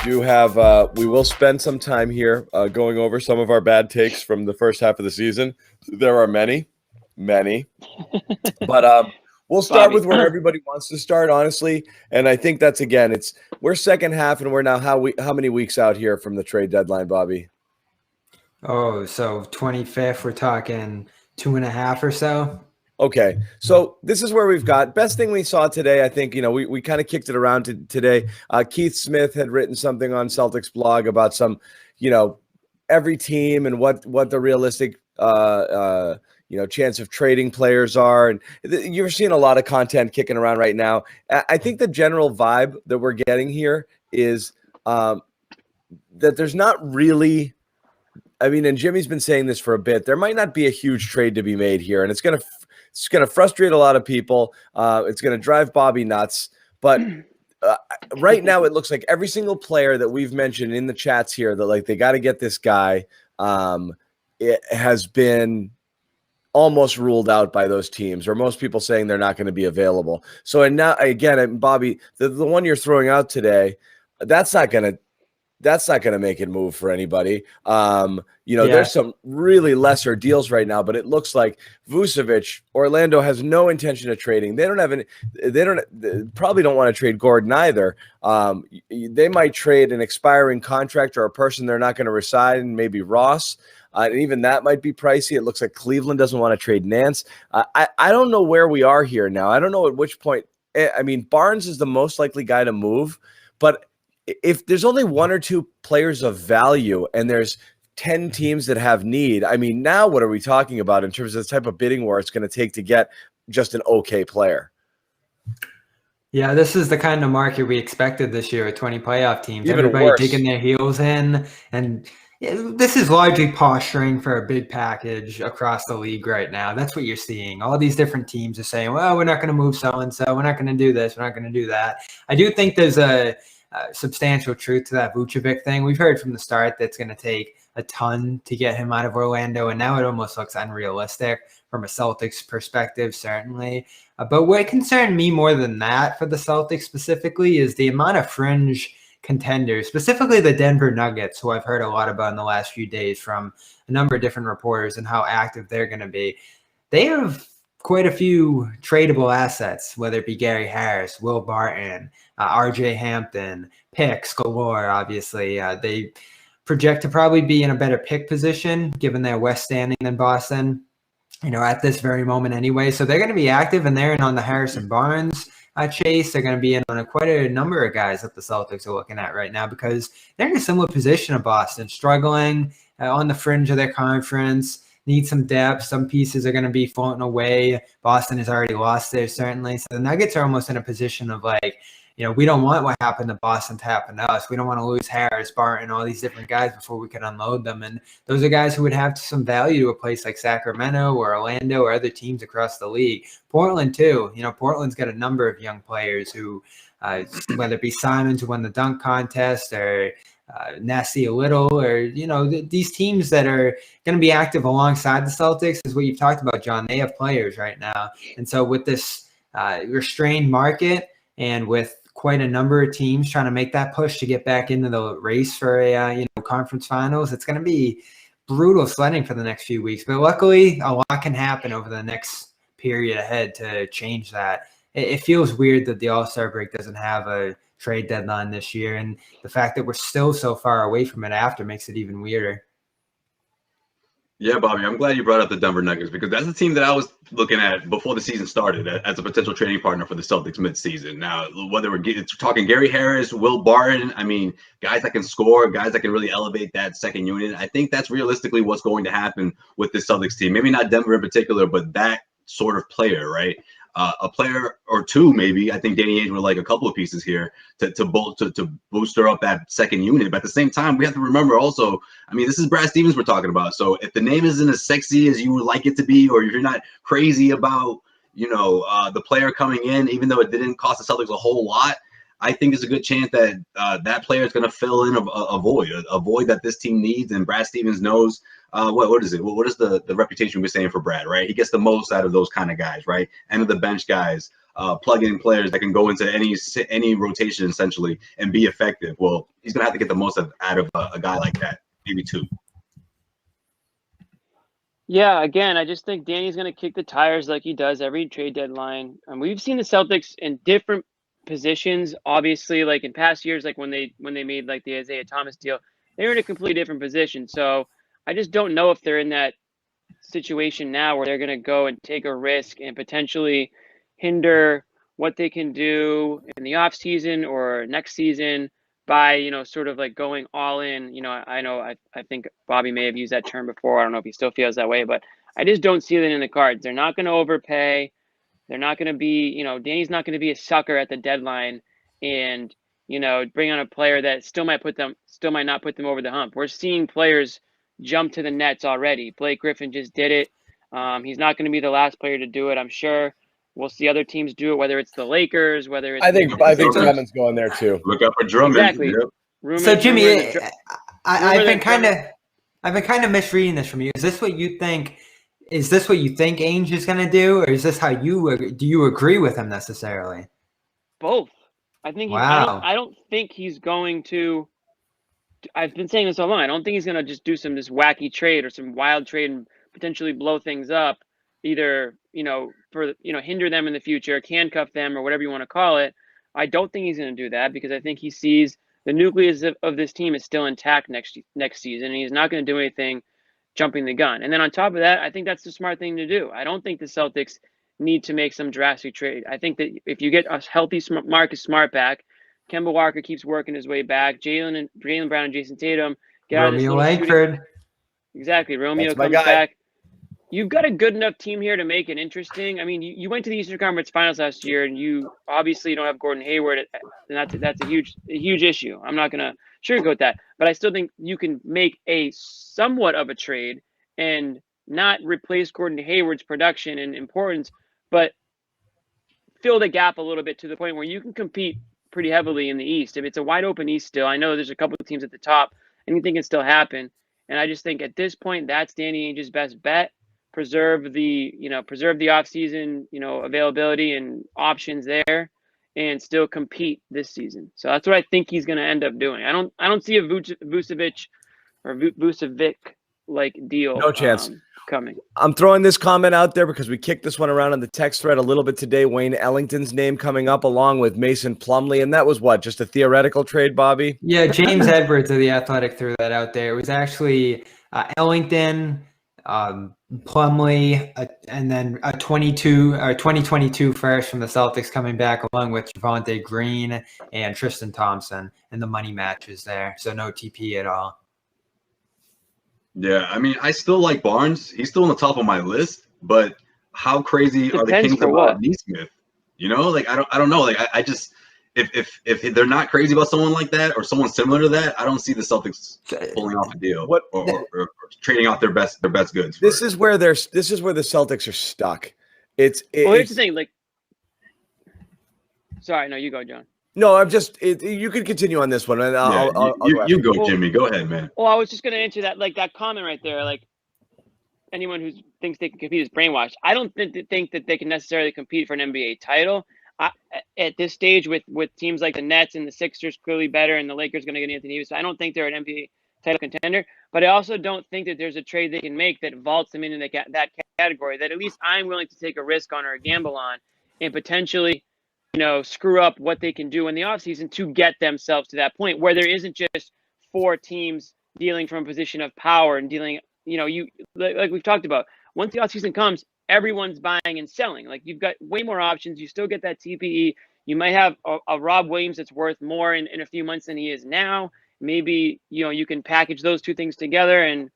do have we will spend some time here going over some of our bad takes from the first half of the season. There are many, but we'll start with where everybody wants to start, honestly. And I think that's, again, we're second half, and we're now how many weeks out here from the trade deadline, Bobby? Oh, so 25th, we're talking 2.5 or so. Okay, so this is where we've got best thing we saw today. I think, we kind of kicked it around today. Keith Smith had written something on Celtics blog about some, every team and what the realistic chance of trading players are. And you're seeing a lot of content kicking around right now. I think the general vibe that we're getting here is that there's not really, and Jimmy's been saying this for a bit, there might not be a huge trade to be made here, and it's going to frustrate a lot of people. It's going to drive Bobby nuts. But right now, it looks like every single player that we've mentioned in the chats here that they got to get this guy, it has been almost ruled out by those teams, or most people saying they're not going to be available. So, and now again, Bobby, the one you're throwing out today, that's not going to make it move for anybody. There's some really lesser deals right now, but it looks like Vucevic, Orlando has no intention of trading. They probably don't want to trade Gordon either. They might trade an expiring contract or a person they're not going to resign, maybe Ross. And even that might be pricey. It looks like Cleveland doesn't want to trade Nance. I don't know where we are here now. I don't know at which point. Barnes is the most likely guy to move, but if there's only one or two players of value and there's 10 teams that have need, now what are we talking about in terms of the type of bidding war it's going to take to get just an okay player? Yeah, this is the kind of market we expected this year with 20 playoff teams. Even Everybody worse. digging their heels in. And this is largely posturing for a big package across the league right now. That's what you're seeing. All these different teams are saying, well, we're not going to move so-and-so. We're not going to do this. We're not going to do that. I do think there's a substantial truth to that Vucevic thing. We've heard from the start that's going to take a ton to get him out of Orlando, and now it almost looks unrealistic from a Celtics perspective, certainly. But what concerned me more than that for the Celtics specifically is the amount of fringe contenders, specifically the Denver Nuggets, who I've heard a lot about in the last few days from a number of different reporters and how active they're going to be. They have quite a few tradable assets, whether it be Gary Harris, Will Barton, RJ Hampton, picks galore, obviously. They project to probably be in a better pick position given their West standing than Boston, at this very moment anyway. So they're going to be active, and they're in on the Harrison Barnes chase. They're going to be in on quite a number of guys that the Celtics are looking at right now because they're in a similar position to Boston, struggling on the fringe of their conference. Need some depth. Some pieces are going to be floating away. Boston has already lost there, certainly. So the Nuggets are almost in a position of we don't want what happened to Boston to happen to us. We don't want to lose Harris, Barton, all these different guys before we can unload them. And those are guys who would have some value to a place like Sacramento or Orlando or other teams across the league. Portland, too. Portland's got a number of young players who, whether it be Simons who won the dunk contest or Nasty a little, or these teams that are going to be active alongside the Celtics is what you've talked about, John. They have players right now, and so with this restrained market and with quite a number of teams trying to make that push to get back into the race for a conference finals, it's going to be brutal sledding for the next few weeks. But luckily, a lot can happen over the next period ahead to change that. It feels weird that the All-Star break doesn't have a trade deadline this year, and the fact that we're still so far away from it after makes it even weirder. Yeah, Bobby, I'm glad you brought up the Denver Nuggets because that's the team that I was looking at before the season started as a potential trading partner for the Celtics midseason. Now, whether we're talking Gary Harris, Will Barton, guys that can score, guys that can really elevate that second unit, I think that's realistically what's going to happen with this Celtics team. Maybe not Denver in particular, but that sort of player, right? A player or two, maybe. I think Danny Ainge would like a couple of pieces here to booster up that second unit. But at the same time, we have to remember also, this is Brad Stevens we're talking about. So if the name isn't as sexy as you would like it to be, or if you're not crazy about, the player coming in, even though it didn't cost the Celtics a whole lot, I think there's a good chance that that player is going to fill in a void that this team needs. And Brad Stevens knows what is it? What is the reputation we're saying for Brad, right? He gets the most out of those kind of guys, right? And of the bench guys plug-in players that can go into any rotation essentially and be effective. Well, he's gonna have to get the most out of a guy like that, maybe two. Yeah, again, I just think Danny's going to kick the tires like he does every trade deadline. And we've seen the Celtics in different positions. Obviously, like in past years, like when they made like the Isaiah Thomas deal, they were in a completely different position. So I just don't know if they're in that situation now where they're going to go and take a risk and potentially hinder what they can do in the off season or next season by, sort of like going all in. I think Bobby may have used that term before. I don't know if he still feels that way, but I just don't see that in the cards. They're not going to overpay. They're not going to be, Danny's not going to be a sucker at the deadline and, bring on a player that still might not put them over the hump. We're seeing players jump to the Nets already. Blake Griffin just did it. He's not going to be the last player to do it, I'm sure. We'll see other teams do it, whether it's the Lakers, whether it's I think Drummond's going there too. Look up for Drummond. Exactly. Yep. So Jimmy, I've been kind of misreading this from you. Is this what you think? Is this what you think Ainge is going to do, or is this how do you agree with him necessarily? Both. I think. Wow. I don't think he's going to. I've been saying this all along. I don't think he's going to just do this wacky trade or some wild trade and potentially blow things up. Either hinder them in the future, handcuff them, or whatever you want to call it. I don't think he's going to do that because I think he sees the nucleus of this team is still intact next season, and he's not going to do anything jumping the gun. And then on top of that, I think that's the smart thing to do. I don't think the Celtics need to make some drastic trade. I think that if you get a healthy Marcus Smart back, Kemba Walker keeps working his way back, Jaylen Brown and Jason Tatum get out of this Romeo little Langford. shooting. Exactly. Romeo That's my comes guy. back. You've got a good enough team here to make it interesting. I mean, you went to the Eastern Conference Finals last year, and you obviously don't have Gordon Hayward, and that's a huge issue. I'm not going to sugarcoat that, but I still think you can make a somewhat of a trade and not replace Gordon Hayward's production and importance, but fill the gap a little bit to the point where you can compete pretty heavily in the East. If it's a wide open East still, I know there's a couple of teams at the top, anything can still happen. And I just think at this point, that's Danny Ainge's best bet. Preserve the offseason, availability and options there, and still compete this season. So that's what I think he's going to end up doing. I don't see a Vucevic like deal. No chance. Coming. I'm throwing this comment out there because we kicked this one around on the text thread a little bit today. Wayne Ellington's name coming up along with Mason Plumlee, and that was just a theoretical trade, Bobby? Yeah, James Edwards of The Athletic threw that out there. It was actually Ellington, Plumlee, and then a 2022 first from the Celtics coming back along with Javonte Green and Tristan Thompson, and the money matches there. So no TP at all. Yeah, I mean, I still like Barnes. He's still on the top of my list, but how crazy are the Kings about Nesmith? I don't know. Like I just if they're not crazy about someone like that or someone similar to that, I don't see the Celtics pulling off a deal or trading out their best goods. This is where the Celtics are stuck. Here's the thing. Like, sorry, no, you go, John. No, I'm just. You can continue on this one. And you go, Jimmy. Go ahead, man. Well, I was just going to answer that, like that comment right there. Like, anyone who thinks they can compete is brainwashed. I don't think that they can necessarily compete for an NBA title. At this stage, with teams like the Nets and the Sixers clearly better, and the Lakers going to get Anthony Davis, I don't think they're an NBA title contender. But I also don't think that there's a trade they can make that vaults them into that category. That at least I'm willing to take a risk on or a gamble on, and potentially, screw up what they can do in the offseason to get themselves to that point where there isn't just four teams dealing from a position of power and dealing, like we've talked about. Once the offseason comes, everyone's buying and selling. Like, you've got way more options. You still get that TPE. You might have a Rob Williams that's worth more in a few months than he is now. Maybe, you can package those two things together, and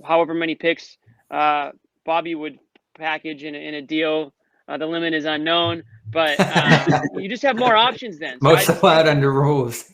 however many picks Bobby would package in a deal. The limit is unknown, but you just have more options then. So Most allowed under rules.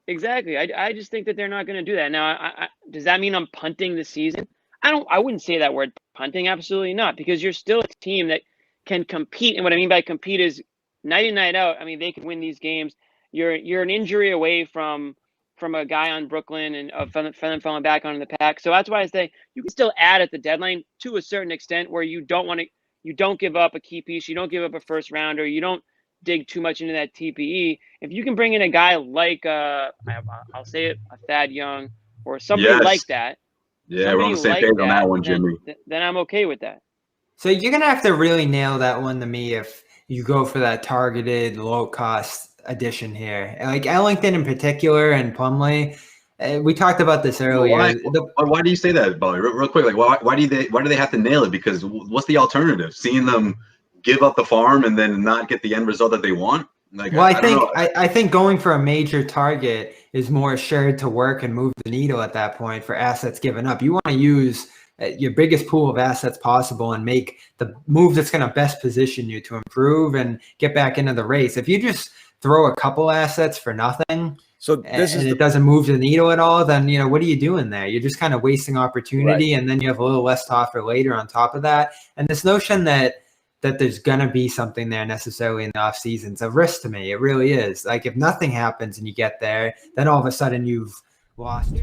Exactly. I just think that they're not going to do that. Now, does that mean I'm punting the season? I wouldn't say that word punting. Absolutely not, because you're still a team that can compete. And what I mean by compete is night in, night out. I mean, they can win these games. You're an injury away from a guy on Brooklyn and from them falling back onto the pack. So that's why I say you can still add at the deadline to a certain extent where you don't give up a key piece. You don't give up a first rounder. You don't dig too much into that TPE. If you can bring in a guy like I'll say it, a Thad Young or somebody Yes. like that. Yeah, we're on the same page on that one, Jimmy. Then I'm okay with that. So you're going to have to really nail that one to me if you go for that targeted low-cost addition here. Like Ellington in particular and Plumlee, we talked about this earlier. Why do you say that, Bobby? Real quick, like why do they have to nail it? Because what's the alternative? Seeing them give up the farm and then not get the end result that they want? Like, well, I think going for a major target is more assured to work and move the needle at that point for assets given up. You want to use your biggest pool of assets possible and make the move that's going to best position you to improve and get back into the race. If you just throw a couple assets for nothing, it doesn't move the needle at all, then what are you doing there? You're just kind of wasting opportunity, and then you have a little less to offer later on top of that. And this notion that there's gonna be something there necessarily in the off season, it's a risk to me. It really is. Like if nothing happens and you get there, then all of a sudden you've lost.